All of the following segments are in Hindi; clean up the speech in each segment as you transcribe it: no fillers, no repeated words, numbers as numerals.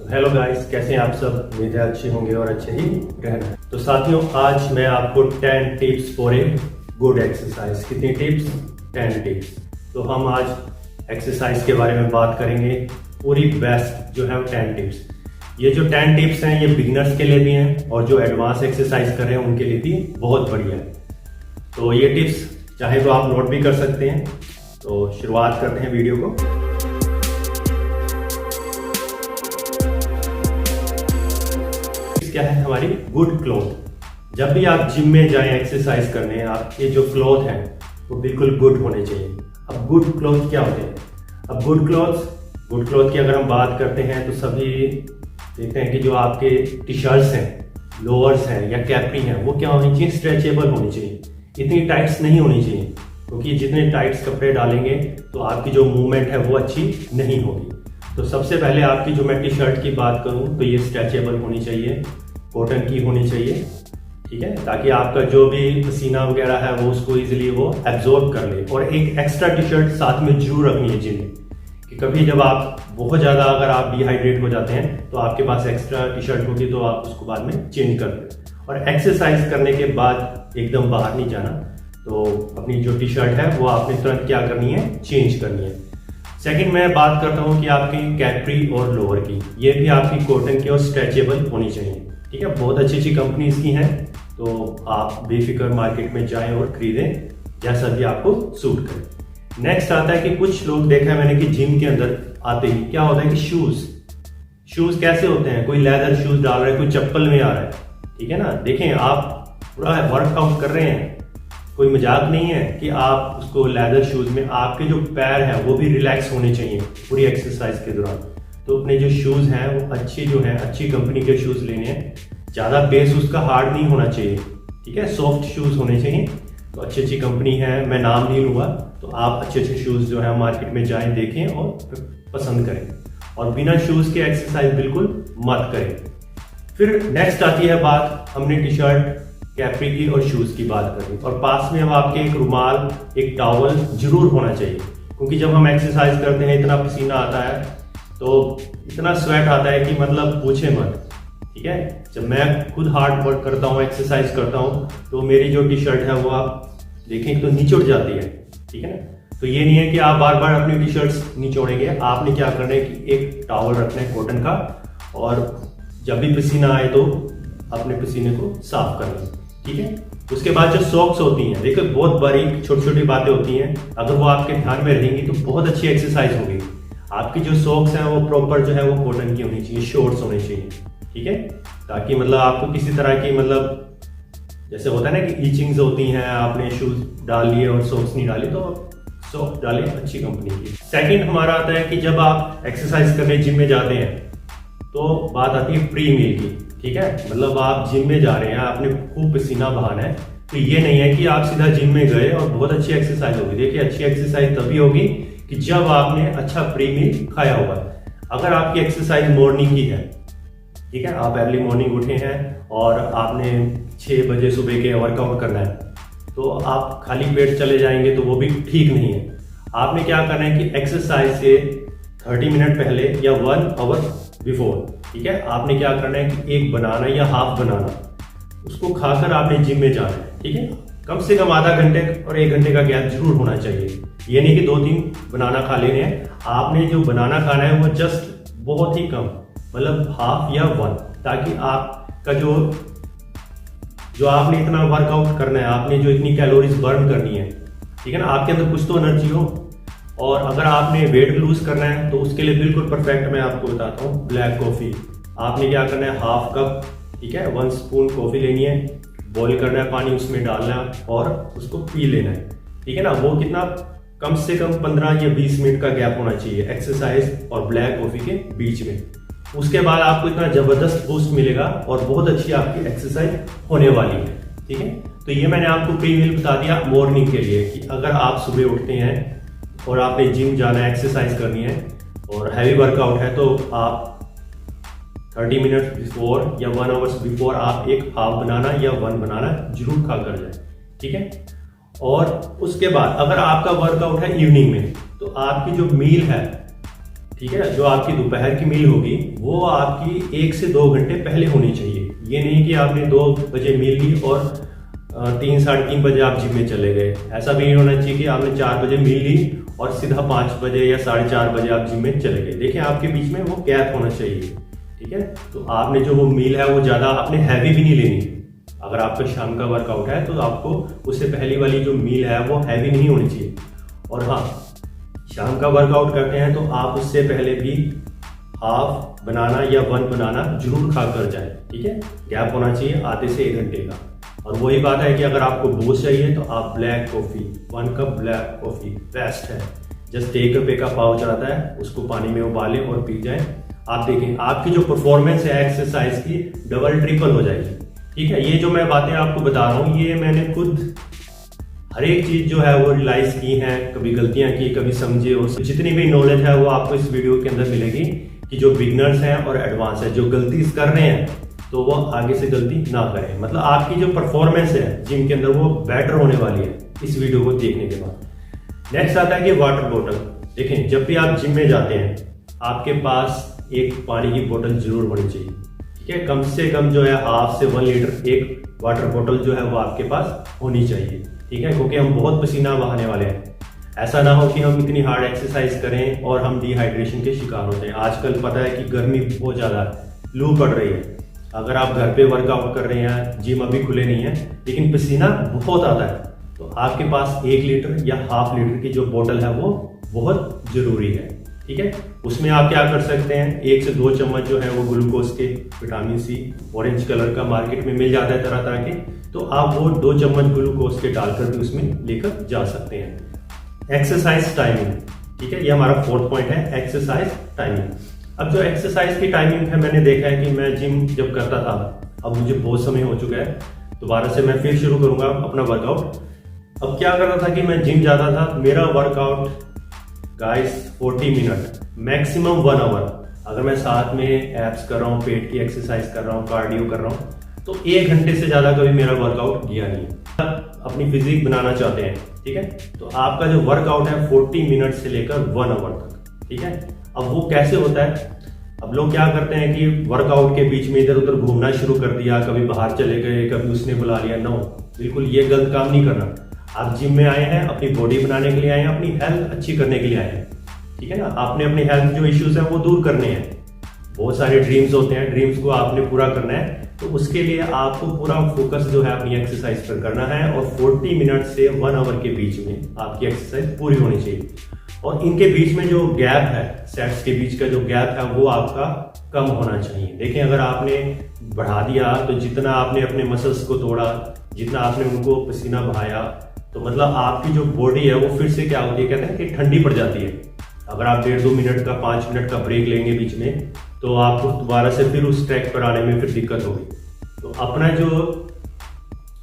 हेलो गाइस, कैसे हैं आप सब। उम्मीद है अच्छे होंगे और अच्छे ही रहना। तो साथियों, आज मैं आपको 10 tips for a good exercise. कितनी टिप्स? 10 टिप्स। तो हम आज एक्सरसाइज के बारे में बात करेंगे, पूरी बेस्ट जो है 10 टिप्स। ये जो 10 टिप्स हैं ये बिगिनर्स के लिए भी हैं और जो एडवांस एक्सरसाइज कर रहे हैं उनके लिए भी बहुत बढ़िया है। तो ये टिप्स चाहे तो आप नोट भी कर सकते हैं। तो शुरुआत करते हैं वीडियो को। क्या है हमारी गुड क्लॉथ। जब भी आप जिम में जाएं एक्सरसाइज करने, आपके जो क्लॉथ हैं वो बिल्कुल गुड होने चाहिए। अब गुड क्लॉथ क्या होते हैं? अब गुड क्लॉथ की अगर हम बात करते हैं तो सभी देखते हैं कि जो आपके टी शर्ट्स हैं, लोअर्स हैं या कैपरी हैं, वो क्या होनी चाहिए? स्ट्रेचेबल होनी चाहिए। इतनी टाइट्स नहीं होनी चाहिए, क्योंकि जितने टाइट्स कपड़े डालेंगे तो आपकी जो मूवमेंट है वो अच्छी नहीं होगी। तो सबसे पहले आपकी जो मैं टी शर्ट की बात करूं तो ये स्ट्रेचेबल होनी चाहिए, कॉटन की होनी चाहिए, ठीक है, ताकि आपका जो भी पसीना वगैरह है वो उसको इजीली वो एब्जॉर्ब कर ले। और एक एक्स्ट्रा टी शर्ट साथ में जरूर रखनी है जिम में, कि कभी जब आप बहुत ज़्यादा अगर आप डिहाइड्रेट हो जाते हैं तो आपके पास एक्स्ट्रा टी शर्ट होगी तो आप उसको बाद में चेंज कर दें। और एक्सरसाइज करने के बाद एकदम बाहर नहीं जाना, तो अपनी जो टी शर्ट है वो आपने तुरंत क्या करनी है? चेंज करनी है। सेकंड मैं बात करता हूँ कि आपकी कैपरी और लोअर की, ये भी आपकी कॉटन की और स्ट्रेचेबल होनी चाहिए, ठीक है। बहुत अच्छी अच्छी कंपनीज की हैं, तो आप बेफिक्र मार्केट में जाएं और खरीदें जैसा भी आपको सूट करे। नेक्स्ट आता है कि कुछ लोग देखा है मैंने कि जिम के अंदर आते ही क्या होता है कि शूज कैसे होते हैं? कोई लेदर शूज डाल रहा है, कोई चप्पल में आ रहा है, ठीक है ना। देखें, आप पूरा वर्कआउट कर रहे हैं, कोई मजाक नहीं है कि आप उसको लेदर शूज में, आपके जो पैर हैं वो भी रिलैक्स होने चाहिए पूरी एक्सरसाइज के दौरान। तो अपने जो शूज हैं वो अच्छे जो हैं, अच्छी कंपनी के शूज लेने हैं। ज़्यादा बेस उसका हार्ड नहीं होना चाहिए, ठीक है, सॉफ्ट शूज होने चाहिए। तो अच्छी अच्छी कंपनी है, मैं नाम नहीं लूँगा, तो आप अच्छे अच्छे शूज जो है मार्केट में जाएं, देखें और पसंद करें। और बिना शूज के एक्सरसाइज बिल्कुल मत करें। फिर नेक्स्ट आती है बात, हमने टी शर्ट, कैपरी की और शूज की बात करी, और पास में अब आपके एक रुमाल, एक टॉवल जरूर होना चाहिए, क्योंकि जब हम एक्सरसाइज करते हैं इतना पसीना आता है, तो इतना स्वेट आता है कि मतलब पूछे मत, ठीक है। जब मैं खुद हार्ड वर्क करता हूँ, एक्सरसाइज करता हूँ, तो मेरी जो टी शर्ट है वो आप देखें तो निचोड़ जाती है, ठीक है ना। तो ये नहीं है कि आप बार बार अपनी टी शर्ट्स निचोड़ेंगे, आपने क्या करना है कि एक टॉवल रखना है कॉटन का, और जब भी पसीना आए तो अपने पसीने को साफ करना है, ठीक है। उसके बाद जो सॉक्स होती हैं, देखो बहुत बारीक छोटी छोटी बातें होती हैं, अगर वो आपके ध्यान में रहेंगी तो बहुत अच्छी एक्सरसाइज होगी। आपकी जो सॉक्स हैं वो प्रॉपर जो है वो कॉटन की होनी चाहिए, शॉर्ट्स होने चाहिए, ठीक है, ताकि मतलब आपको किसी तरह की मतलब जैसे होता है ना कि ईचिंग्स होती हैं, आपने शूज डाल लिए और सॉक्स नहीं डाली, तो सॉक्स डालें अच्छी कंपनी की। सेकंड हमारा आता है कि जब आप एक्सरसाइज करने जिम में जाते हैं तो बात आती है प्री मील की, ठीक है। मतलब आप जिम में जा रहे हैं, आपने खूब पसीना बहाना है, तो ये नहीं है कि आप सीधा जिम में गए और बहुत अच्छी एक्सरसाइज होगी। देखिए, अच्छी एक्सरसाइज तभी होगी कि जब आपने अच्छा प्री मील खाया होगा। अगर आपकी एक्सरसाइज मॉर्निंग की है, ठीक है, आप अर्ली मॉर्निंग उठे हैं और आपने 6 बजे सुबह के वर्कआउट करना है, तो आप खाली पेट चले जाएंगे तो वो भी ठीक नहीं है। आपने क्या करना है कि एक्सरसाइज से 30 मिनट पहले या 1 आवर बिफोर, ठीक है, आपने क्या करना है कि एक बनाना या हाफ बनाना, उसको खाकर आपने जिम में जाना है, ठीक है। कम से कम आधा घंटे और 1 घंटे का गैप जरूर होना चाहिए। ये नहीं कि 2-3 बनाना खा लेने हैं, आपने जो बनाना खाना है वो जस्ट बहुत ही कम, मतलब हाफ या 1, ताकि आपका जो आपने इतना वर्कआउट करना है, आपने जो इतनी कैलोरीज बर्न करनी है, ठीक है ना, आपके अंदर कुछ तो एनर्जी हो। और अगर आपने वेट लूज करना है तो उसके लिए बिल्कुल परफेक्ट मैं आपको बताता हूँ, ब्लैक कॉफी। आपने क्या करना है, हाफ कप, ठीक है, 1 स्पून कॉफी लेनी है, बॉईल करना है, पानी उसमें डालना है और उसको पी लेना है, ठीक है ना। वो कितना, कम से कम 15 या 20 मिनट का गैप होना चाहिए एक्सरसाइज और ब्लैक कॉफी के बीच में। उसके बाद आपको इतना जबरदस्त बूस्ट मिलेगा और बहुत अच्छी आपकी एक्सरसाइज होने वाली है, ठीक है। तो ये मैंने आपको प्री मील बता दिया मॉर्निंग के लिए, कि अगर आप सुबह उठते हैं और आपने जिम जाना है, एक्सरसाइज करनी है और हैवी वर्कआउट है, तो आप 30 मिनट बिफोर या 1 आवर्स बिफोर आप एक हाफ बनाना या 1 बनाना जरूर खा कर जाए, ठीक है। और उसके बाद अगर आपका वर्कआउट है इवनिंग में, तो आपकी जो मील है, ठीक है, जो आपकी दोपहर की मील होगी वो आपकी 1 से 2 घंटे पहले होनी चाहिए। ये नहीं कि आपने 2 बजे मील ली और 3 साढ़े 3 बजे आप जिम में चले गए। ऐसा भी नहीं होना चाहिए कि आपने 4 बजे मील ली और सीधा 5 बजे या 4:30 बजे आप जिम में चले गए। देखिए आपके बीच में वो गैप होना चाहिए, ठीक है। तो आपने जो वो मील है वो ज़्यादा आपने हैवी भी नहीं लेनी। अगर आपका शाम का वर्कआउट है तो आपको उससे पहली वाली जो मील है वो हैवी नहीं होनी चाहिए। और हाँ, शाम का वर्कआउट करते हैं तो आप उससे पहले भी हाफ बनाना या 1 बनाना जरूर खा कर जाए, ठीक है। गैप होना चाहिए आधे से 1 घंटे का। और वही बात है कि अगर आपको बूस्ट चाहिए तो आप black coffee 1 cup black coffee best है। जस्ट 1 रुपये का पाउच आता है, उसको पानी में उबालें और पी जाएं। आप देखें आपकी जो परफॉर्मेंस है एक्सरसाइज की डबल ट्रिपल हो जाएगी, ठीक है। ये जो मैं बातें आपको बता रहा हूँ ये मैंने खुद हर एक चीज जो है वो रियलाइज की है, कभी गलतियां की, कभी समझे। और जितनी भी नॉलेज है वो आपको इस वीडियो के अंदर मिलेगी कि जो बिगनर्स हैं और एडवांस है, जो गलती कर रहे हैं तो वो आगे से गलती ना करें। मतलब आपकी जो परफॉर्मेंस है जिम के अंदर वो बेटर होने वाली है इस वीडियो को देखने के बाद। नेक्स्ट आता है कि वाटर बोतल। देखें जब भी आप जिम में जाते हैं आपके पास एक पानी की बोतल जरूर होनी चाहिए, ठीक है। कम से कम जो है हाफ से 1 लीटर एक वाटर बोतल जो है वो आपके पास होनी चाहिए, ठीक है। क्योंकि हम बहुत पसीना बहाने वाले हैं। ऐसा ना हो कि हम इतनी हार्ड एक्सरसाइज करें और हम डिहाइड्रेशन के शिकार होते हैं। आजकल पता है कि गर्मी बहुत ज़्यादा है, लू पड़ रही है। अगर आप घर पे वर्कआउट कर रहे हैं, जिम अभी खुले नहीं है लेकिन पसीना बहुत आता है, तो आपके पास 1 लीटर या हाफ लीटर की जो बोतल है वो बहुत जरूरी है, ठीक है। उसमें आप क्या कर सकते हैं, 1 से 2 चम्मच जो है वो ग्लूकोज के विटामिन सी ऑरेंज कलर का मार्केट में मिल जाता है तरह तरह के, तो आप वो 2 चम्मच ग्लूकोज के डालकर भी उसमें लेकर जा सकते हैं। एक्सरसाइज टाइमिंग, ठीक है, ये हमारा 4th पॉइंट है, एक्सरसाइज टाइमिंग। अब जो एक्सरसाइज की टाइमिंग है मैंने देखा है कि मैं जिम जब करता था, अब मुझे बहुत समय हो चुका है, दोबारा से मैं फिर शुरू करूंगा अपना वर्कआउट। अब क्या करता था कि मैं जिम जाता था, मेरा workout guys 40 minute maximum 1 hour. अगर मैं साथ में एब्स कर रहा हूँ, पेट की एक्सरसाइज कर रहा हूँ, कार्डियो कर रहा हूँ, तो 1 घंटे से ज्यादा कभी मेरा वर्कआउट गया नहीं। अपनी फिजिक बनाना चाहते हैं, ठीक है, तो आपका जो वर्कआउट है 40 मिनट से लेकर 1 आवर तक, ठीक है। अब वो कैसे होता है, अब लोग क्या करते हैं कि वर्कआउट के बीच में इधर उधर घूमना शुरू कर दिया, कभी बाहर चले गए, कभी उसने बुला लिया। नो, बिल्कुल ये गलत काम नहीं करना। आप जिम में आए हैं, अपनी बॉडी बनाने के लिए आए हैं, अपनी हेल्थ अच्छी करने के लिए आए हैं, ठीक है ना। आपने अपने हेल्थ जो इश्यूज है वो दूर करने हैं। बहुत सारे ड्रीम्स होते हैं, ड्रीम्स को आपने पूरा करना है, तो उसके लिए आपको पूरा फोकस जो है अपनी एक्सरसाइज पर करना है। और 40 मिनट से 1 आवर के बीच में आपकी एक्सरसाइज पूरी होनी चाहिए। और इनके बीच में जो गैप है, सेट्स के बीच का जो गैप है वो आपका कम होना चाहिए। देखें अगर आपने बढ़ा दिया तो जितना आपने अपने मसल्स को तोड़ा, जितना आपने उनको पसीना बहाया, तो मतलब आपकी जो बॉडी है वो फिर से क्या होती है, कहते हैं कि ठंडी पड़ जाती है। अगर आप 1.5-2 मिनट का 5 मिनट का ब्रेक लेंगे बीच में, तो आपको दोबारा से फिर उस ट्रैक पर आने में फिर दिक्कत होगी। तो अपना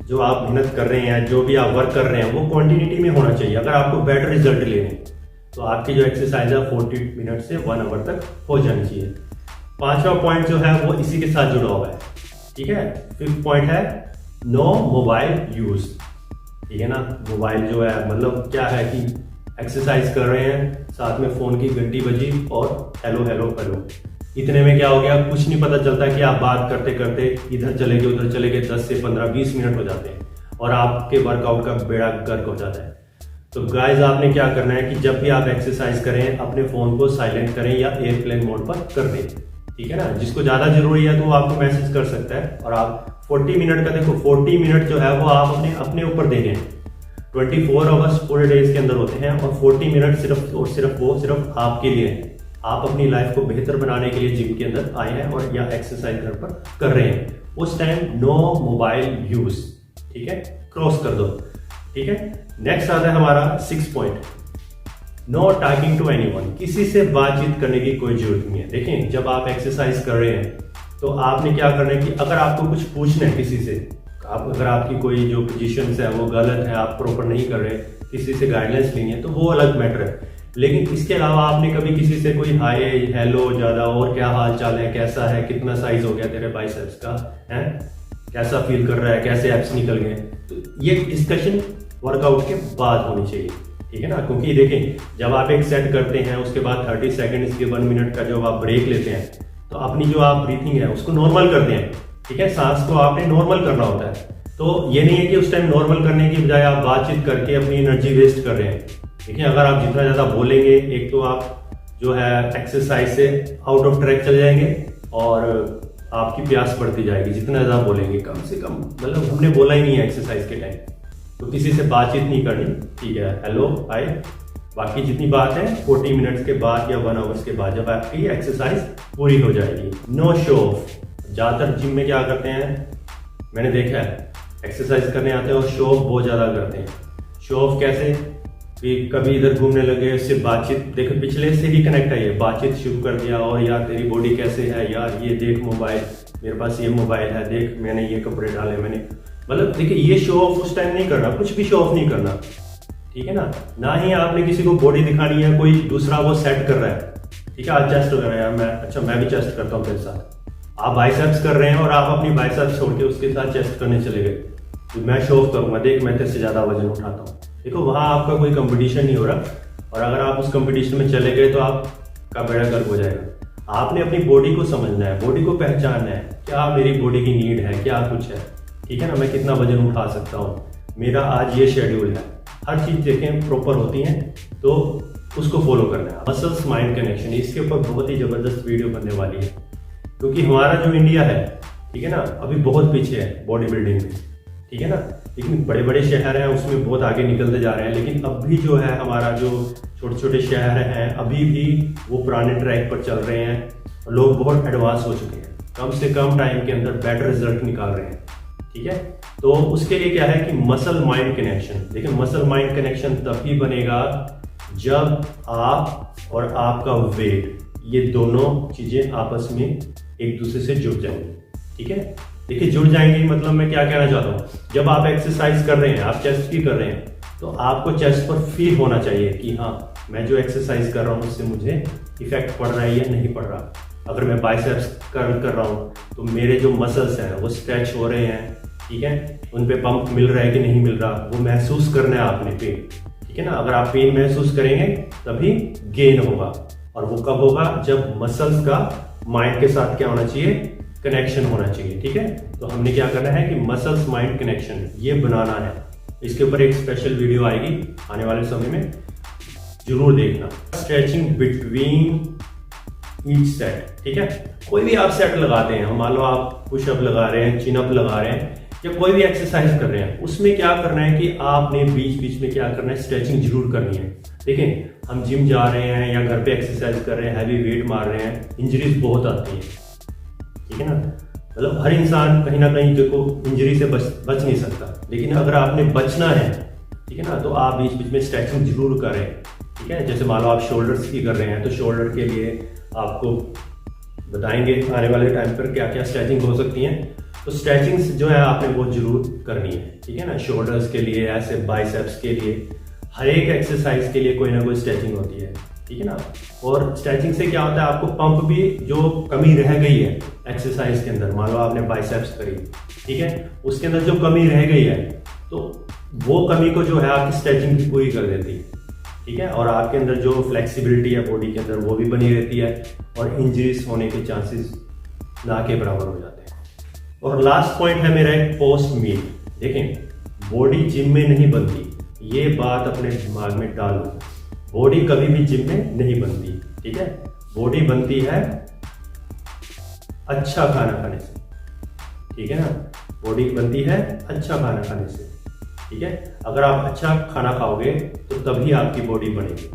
जो आप मेहनत कर रहे हैं, जो भी आप वर्क कर रहे हैं, वो क्वांटिटी में होना चाहिए। अगर आपको बेटर रिजल्ट लेने तो आपकी जो एक्सरसाइज है 40 मिनट से 1 आवर तक हो जानी चाहिए। 5वां पॉइंट जो है वो इसी के साथ जुड़ा हुआ है, ठीक है। 5th पॉइंट है नो मोबाइल यूज, ठीक है ना। मोबाइल जो है मतलब क्या है कि एक्सरसाइज कर रहे हैं, साथ में फोन की घंटी बजी और हेलो हेलो हेलो, इतने में क्या हो गया कुछ नहीं पता चलता कि आप बात करते करते इधर चले गए उधर चले गए, 10 से 15-20 मिनट हो जाते हैं और आपके वर्कआउट का बेड़ा गर्क हो जाता है। तो गाइज आपने क्या करना है कि जब भी आप एक्सरसाइज करें अपने फोन को साइलेंट करें या एयरप्लेन मोड पर कर दें, ठीक है ना। जिसको ज्यादा जरूरी है तो वो आपको मैसेज कर सकता है। और आप 40 मिनट का देखो, 40 मिनट जो है वो आप अपने ऊपर देंगे। 24 आवर्स पूरे डेज के अंदर होते हैं और 40 मिनट सिर्फ आपके लिए है। आप अपनी लाइफ को बेहतर बनाने के लिए जिम के अंदर आए हैं और या एक्सरसाइज घर पर कर रहे हैं, उस टाइम नो मोबाइल यूज, ठीक है, क्रॉस कर दो, ठीक है। नेक्स्ट आता है हमारा 6th point, no talking to anyone. किसी से बातचीत करने की कोई जरूरत नहीं है। देखें जब आप एक्सरसाइज कर रहे हैं तो आपने क्या करना है कि अगर आपको कुछ पूछना है किसी से, अगर आपकी कोई जो पोजीशन है वो गलत है, आप प्रॉपर नहीं कर रहे, किसी से गाइडलाइंस लेनी है तो वो अलग मैटर है। लेकिन इसके अलावा आपने कभी किसी से कोई हाय हेलो ज्यादा और क्या हाल चाल है, कैसा है, कितना साइज हो गया तेरे बाइसेप्स का, है कैसा फील कर रहा है, कैसे एब्स निकल गए, तो ये डिस्कशन वर्कआउट के बाद होनी चाहिए, ठीक है ना। क्योंकि देखें, जब आप एक सेट करते हैं उसके बाद 30 सेकंड्स के 1 मिनट का जब आप ब्रेक लेते हैं तो अपनी जो आप ब्रीथिंग है उसको नॉर्मल करते हैं। ठीक है, सांस को आपने नॉर्मल करना होता है। तो ये नहीं है कि उस टाइम नॉर्मल करने की बजाय आप बातचीत करके अपनी एनर्जी वेस्ट कर रहे हैं। देखिए, अगर आप जितना ज़्यादा बोलेंगे, एक तो आप जो है एक्सरसाइज से आउट ऑफ ट्रैक चले जाएंगे और आपकी प्यास बढ़ती जाएगी। जितना ज़्यादा बोलेंगे, कम से कम, मतलब हमने बोला ही नहीं है एक्सरसाइज के टाइम, तो किसी से बातचीत नहीं करनी। ठीक है, हेलो हाय, बाकी जितनी बात है 40 मिनट्स के बाद या 1 आवर्स के बाद जब आपकी एक्सरसाइज पूरी हो जाएगी। No show off. ज़्यादातर जिम में क्या करते हैं, मैंने देखा है, एक्सरसाइज करने आते हैं और शो ऑफ बहुत ज़्यादा करते हैं। शो ऑफ कैसे कि कभी इधर घूमने लगे, उससे बातचीत, देखो पिछले से ही कनेक्ट है, बातचीत शुरू कर दिया, और यार तेरी बॉडी कैसे है, यार ये देख मोबाइल, मेरे पास ये मोबाइल है, देख मैंने ये कपड़े डाले, मैंने, मतलब देखिए ये शो ऑफ उस टाइम नहीं करना, कुछ भी शो ऑफ नहीं करना। ठीक है ना ही आपने किसी को बॉडी दिखानी है, कोई दूसरा वो सेट कर रहा है, ठीक है, आज चेस्ट वगैरह यार मैं, अच्छा मैं भी चेस्ट करता हूँ तेरे साथ, आप बाइसेप्स कर रहे हैं और आप अपनी बाइसेप्स छोड़ के उसके साथ चेस्ट करने चले गए, तो मैं शो ऑफ करूंगा, देख मैं तेरे से ज्यादा वजन उठाता हूँ। देखो वहां आपका कोई कंपटीशन नहीं हो रहा, और अगर आप उस कंपटीशन में चले गए तो आपका बेड़ा गर्क हो जाएगा। आपने अपनी बॉडी को समझना है, बॉडी को पहचानना है, क्या मेरी बॉडी की नीड है, क्या कुछ है, ठीक है ना, मैं कितना वजन उठा सकता हूँ, मेरा आज ये शेड्यूल है, हर चीज देखें प्रॉपर होती है, तो उसको फॉलो करना है। मसल्स माइंड कनेक्शन, इसके ऊपर बहुत ही जबरदस्त वीडियो बनने वाली है, क्योंकि हमारा जो इंडिया है, ठीक है ना, अभी बहुत पीछे है बॉडी बिल्डिंग में, ठीक है ना, लेकिन बड़े बड़े शहर हैं उसमें बहुत आगे निकलते जा रहे हैं, लेकिन अब भी जो है हमारा जो छोटे छोटे शहर हैं अभी भी वो पुराने ट्रैक पर चल रहे हैं, लोग बहुत एडवांस हो चुके हैं, कम से कम टाइम के अंदर बेटर रिजल्ट निकाल रहे हैं। ठीक है, तो उसके लिए क्या है कि मसल माइंड कनेक्शन। देखिए, मसल माइंड कनेक्शन तभी बनेगा जब आप और आपका वेट, ये दोनों चीजें आपस में एक दूसरे से जुड़ जाएंगी। ठीक है, देखिए जुड़ जाएंगे मतलब मैं क्या कहना चाहता हूँ, जब आप एक्सरसाइज कर रहे हैं, आप चेस्ट की कर रहे हैं, तो आपको चेस्ट पर फील होना चाहिए कि हाँ मैं जो एक्सरसाइज कर रहा हूँ उससे मुझे इफेक्ट पड़ रहा है या नहीं पड़ रहा। अगर मैं बाइसेप्स कर रहा हूँ तो मेरे जो मसल्स हैं वो स्ट्रेच हो रहे हैं, ठीक है, उन पे पंप मिल रहा है कि नहीं मिल रहा, वो महसूस करना है आपने पेन। ठीक है ना, अगर आप पेन महसूस करेंगे तभी गेन होगा, और वो कब होगा, जब मसल्स का माइंड के साथ क्या होना चाहिए, कनेक्शन होना चाहिए। ठीक है, तो हमने क्या करना है कि मसल्स माइंड कनेक्शन ये बनाना है। इसके ऊपर एक स्पेशल वीडियो आएगी आने वाले समय में, जरूर देखना। स्ट्रेचिंग बिटवीन ईच सेट, ठीक है, कोई भी आप सेट लगाते हैं, मान लो आप पुशअप लगा रहे हैं, चिन अप लगा रहे हैं, या कोई भी एक्सरसाइज कर रहे हैं, उसमें क्या करना है कि आपने बीच बीच में क्या करना है, स्ट्रेचिंग जरूर करनी है। देखें, हम जिम जा रहे हैं या घर पे एक्सरसाइज कर रहे हैं, हैवी वेट मार रहे हैं, इंजरीज बहुत आती है, ठीक है ना, मतलब हर इंसान कहीं ना कहीं देखो इंजरी से बच नहीं सकता, लेकिन अगर आपने बचना है, ठीक है ना, तो आप बीच बीच में स्ट्रेचिंग जरूर करें। ठीक है, जैसे मान लो आप शोल्डर्स की कर रहे हैं, तो शोल्डर के लिए आपको बताएंगे आने वाले टाइम पर क्या क्या स्ट्रेचिंग हो सकती है, तो स्ट्रेचिंग जो है आपने वो जरूर करनी है। ठीक है ना, शोल्डर्स के लिए, ऐसे बाइसेप्स के लिए, हर एक एक्सरसाइज के लिए कोई ना कोई स्ट्रेचिंग होती है। ठीक है ना, और स्ट्रेचिंग से क्या होता है, आपको पंप भी जो कमी रह गई है एक्सरसाइज के अंदर, मान लो आपने बाइसेप्स करी, ठीक है, उसके अंदर जो कमी रह गई है, तो वो कमी को जो है आपकी स्ट्रेचिंग भी पूरी कर देती है। ठीक है, और आपके अंदर जो फ्लेक्सिबिलिटी है बॉडी के अंदर वो भी बनी रहती है, और इंजरीज होने के चांसेस ना के बराबर हो जाते हैं। और लास्ट पॉइंट है मेरा एक पोस्ट मील। देखें, बॉडी जिम में नहीं बनती, ये बात अपने दिमाग में डाल लो, बॉडी कभी भी जिम में नहीं बनती। ठीक है, बॉडी बनती है अच्छा खाना खाने से। ठीक है ना, बॉडी बनती है अच्छा खाना खाने से। ठीक है, अगर आप अच्छा खाना खाओगे तो तभी आपकी बॉडी बनेगी।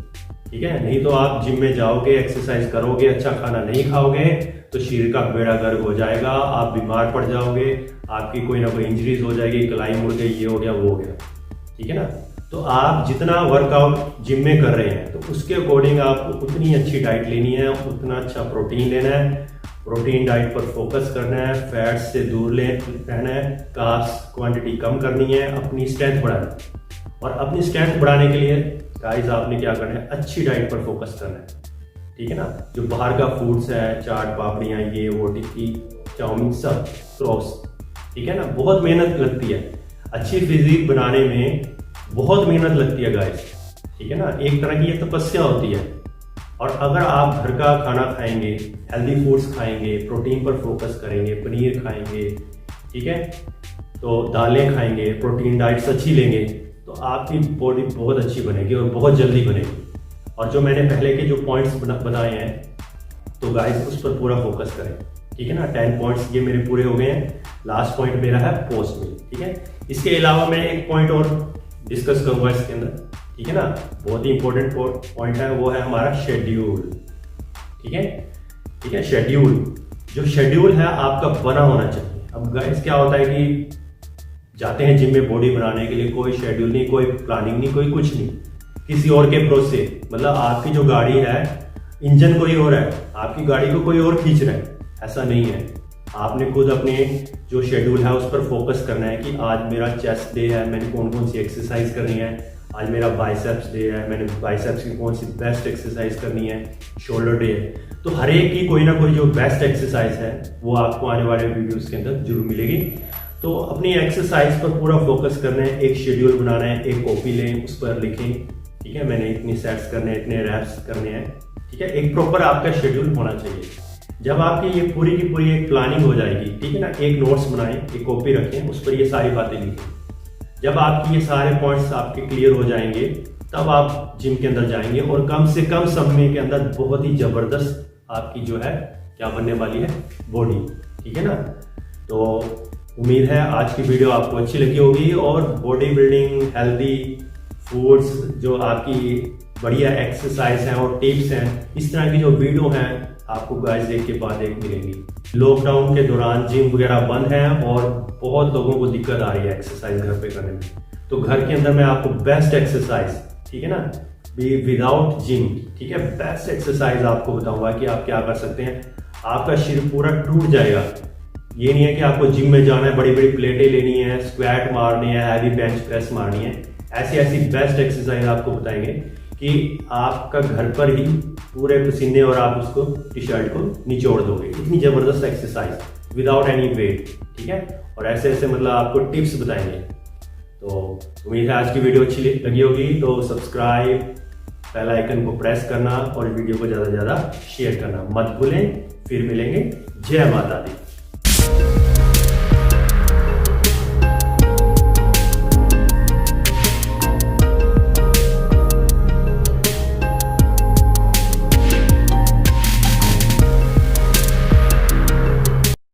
ठीक है, नहीं तो आप जिम में जाओगे, एक्सरसाइज करोगे, अच्छा खाना नहीं खाओगे तो शरीर का बेड़ा गर्क हो जाएगा, आप बीमार पड़ जाओगे, आपकी कोई ना कोई इंजरीज हो जाएगी, कलाई मुड़ गई, ये हो गया, वो हो गया। ठीक है ना, तो आप जितना वर्कआउट जिम में कर रहे हैं तो उसके अकॉर्डिंग आपको उतनी अच्छी डाइट लेनी है, उतना अच्छा प्रोटीन लेना है, प्रोटीन डाइट पर फोकस करना है, फैट्स से दूर रहना है, कार्ब्स क्वांटिटी कम करनी है, अपनी स्ट्रेंथ बढ़ाना है। और अपनी स्ट्रेंथ बढ़ाने के लिए गाइस आपने क्या करना है, अच्छी डाइट पर फोकस करना है। ठीक है ना, जो बाहर का फूड्स है, चाट पापड़ियाँ, ये वो, टिक्की, चाउमीन, सब क्रॉस, ठीक है ना, बहुत मेहनत लगती है अच्छी फिजिक बनाने में, बहुत मेहनत लगती है गाइस। ठीक है ना, एक तरह की ये तपस्या होती है। और अगर आप घर का खाना खाएंगे, हेल्दी फूड्स खाएंगे, प्रोटीन पर फोकस करेंगे, पनीर खाएंगे, ठीक है, तो दालें खाएंगे, प्रोटीन डाइट्स अच्छी लेंगे, तो आपकी बॉडी बहुत अच्छी बनेगी और बहुत जल्दी बनेगी। और जो मैंने पहले के जो पॉइंट्स बताए हैं, तो गाइस उस पर पूरा फोकस करें, ठीक है ना। 10 पॉइंट्स ये मेरे पूरे हो गए हैं। लास्ट पॉइंट मेरा है पोस्ट मील, ठीक है। इसके अलावा मैं एक पॉइंट और डिस्कस करूंगा इसके अंदर, ठीक है ना। बहुत ही इंपॉर्टेंट पॉइंट है, वो है हमारा शेड्यूल, ठीक है, ठीक है। शेड्यूल, जो शेड्यूल है आपका बना होना चाहिए। अब गाइस क्या होता है कि जाते हैं जिम में बॉडी बनाने के लिए, कोई शेड्यूल नहीं, कोई प्लानिंग नहीं, कोई कुछ नहीं, किसी और के भरोसे। मतलब आपकी जो गाड़ी है, इंजन कोई और है, आपकी गाड़ी को कोई और खींच रहा है, ऐसा नहीं है। आपने खुद अपने जो शेड्यूल है उस पर फोकस करना है कि आज मेरा चेस्ट डे है, मैंने कौन कौन सी एक्सरसाइज करनी है। आज मेरा बाइसेप्स डे है, मैंने बाइसेप्स की कौन सी बेस्ट एक्सरसाइज करनी है। शोल्डर डे है, तो हर एक की कोई ना कोई जो बेस्ट एक्सरसाइज है वो आपको आने वाले वीडियोस के अंदर जरूर मिलेगी। तो अपनी एक्सरसाइज पर पूरा फोकस करना है, एक शेड्यूल बनाना है, एक कॉपी लें, उस पर लिखें, ठीक है, मैंने इतनी सेट्स करने हैं, इतने रैप्स करने हैं, ठीक है। एक प्रॉपर आपका शेड्यूल होना चाहिए। जब आपकी ये पूरी की पूरी एक प्लानिंग हो जाएगी, ठीक है ना, एक नोट्स बनाएं, एक कॉपी रखें, उस पर ये सारी बातें लिखें। जब आपकी ये सारे पॉइंट्स आपके क्लियर हो जाएंगे, तब आप जिम के अंदर जाएंगे और कम से कम समय के अंदर बहुत ही जबरदस्त आपकी जो है क्या बनने वाली है, बॉडी, ठीक है ना। तो उम्मीद है आज की वीडियो आपको अच्छी लगी होगी और बॉडी बिल्डिंग, हेल्दी फूड्स, जो आपकी बढ़िया एक्सरसाइज हैं और टिप्स हैं, इस तरह की जो वीडियो हैं आपको गाइस एक के बाद एक मिलेंगी। लॉकडाउन के दौरान जिम वगैरह बंद है और बहुत लोगों को दिक्कत आ रही है एक्सरसाइज घर पे करने में। तो घर के अंदर मैं आपको बेस्ट एक्सरसाइज, ठीक है ना, विदाउट जिम, ठीक है, बेस्ट एक्सरसाइज आपको बताऊंगा कि आप क्या कर सकते हैं। आपका शरीर पूरा टूट जाएगा। ये नहीं है कि आपको जिम में जाना है, बड़ी बड़ी प्लेटें लेनी है, स्क्वाट मारनी है, हैवी बेंच प्रेस मारनी है। ऐसी ऐसी बेस्ट एक्सरसाइज आपको बताएंगे कि आपका घर पर ही पूरे पसीने और आप उसको टी शर्ट को निचोड़ दोगे। इतनी जबरदस्त एक्सरसाइज विदाउट एनी वेट, ठीक है। और ऐसे ऐसे मतलब आपको टिप्स बताएंगे। तो उम्मीद है आज की वीडियो अच्छी लगी होगी। तो सब्सक्राइब, बेल आइकन को प्रेस करना और वीडियो को ज़्यादा से ज़्यादा शेयर करना मत भूलें। फिर मिलेंगे। जय माता दी।